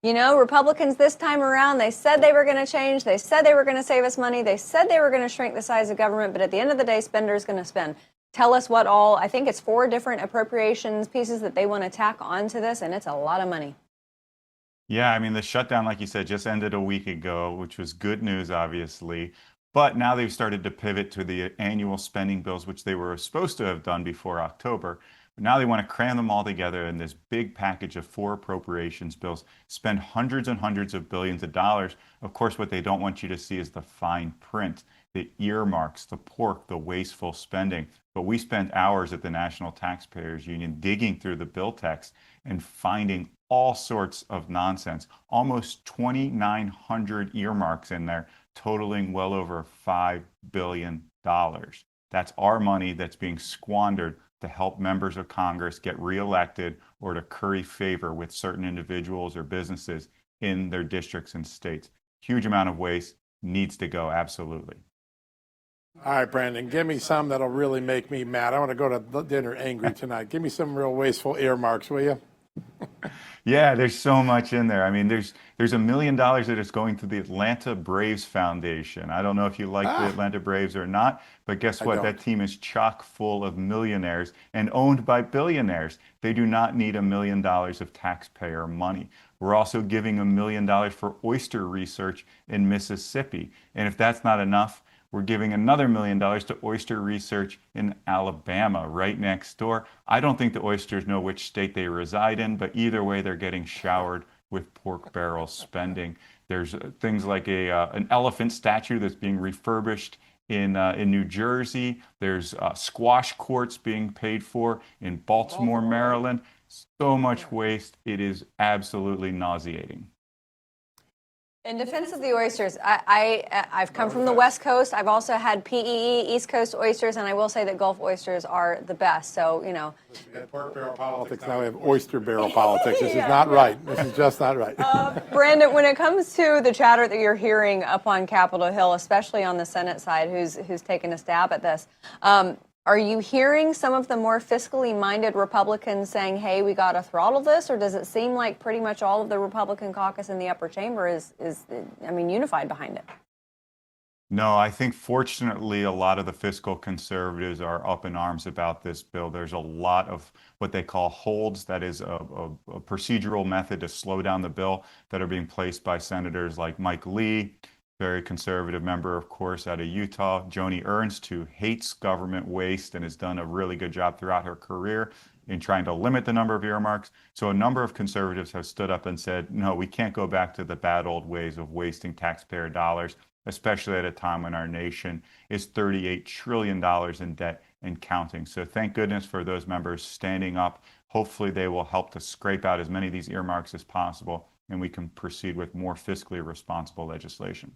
You know, Republicans this time around, they said they were going to change. They said they were going to save us money. They said they were going to shrink the size of government. But at the end of the day, spenders going to spend. Tell us what all, I think it's 4 different appropriations pieces that they want to tack onto this, and it's a lot of money. Yeah, I mean, the shutdown, like you said, just ended a week ago, which was good news, obviously. But now they've started to pivot to the annual spending bills, which they were supposed to have done before October. But now they want to cram them all together in this big package of 4 appropriations bills, spend hundreds and hundreds of billions of dollars. Of course, what they don't want you to see is the fine print, the earmarks, the pork, the wasteful spending. But we spent hours at the National Taxpayers Union digging through the bill text and finding all sorts of nonsense, almost 2,900 earmarks in there, totaling well over $5 billion. That's our money that's being squandered to help members of Congress get reelected or to curry favor with certain individuals or businesses in their districts and states. Huge amount of waste needs to go, absolutely. All right, Brandon, give me some that'll really make me mad. I want to go to dinner angry tonight. Give me some real wasteful earmarks, will you? Yeah, there's so much in there. I mean, there's $1 million that is going to the Atlanta Braves Foundation. I don't know if you like the Atlanta Braves or not, but guess what? That team is chock full of millionaires and owned by billionaires. They do not need $1 million of taxpayer money. We're also giving $1 million for oyster research in Mississippi. And if that's not enough, we're giving another $1 million to oyster research in Alabama, right next door. I don't think the oysters know which state they reside in, but either way, they're getting showered with pork barrel spending. There's things like an elephant statue that's being refurbished in New Jersey. There's squash courts being paid for in Baltimore, Maryland. So much waste. It is absolutely nauseating. In defense of the oysters, I've come from the West Coast. I've also had PEE, East Coast oysters, and I will say that Gulf oysters are the best. So, you know. We had pork barrel politics, now we have oyster barrel politics. This is not right. This is just not right. Brandon, when it comes to the chatter that you're hearing up on Capitol Hill, especially on the Senate side, who's taken a stab at this, are you hearing some of the more fiscally minded Republicans saying, hey, we got to throttle this? Or does it seem like pretty much all of the Republican caucus in the upper chamber is unified behind it? No, I think fortunately a lot of the fiscal conservatives are up in arms about this bill. There's a lot of what they call holds, that is a procedural method to slow down the bill, that are being placed by senators like Mike Lee, very conservative member, of course, out of Utah, Joni Ernst, who hates government waste and has done a really good job throughout her career in trying to limit the number of earmarks. So a number of conservatives have stood up and said, no, we can't go back to the bad old ways of wasting taxpayer dollars, especially at a time when our nation is $38 trillion in debt and counting. So thank goodness for those members standing up. Hopefully they will help to scrape out as many of these earmarks as possible, and we can proceed with more fiscally responsible legislation.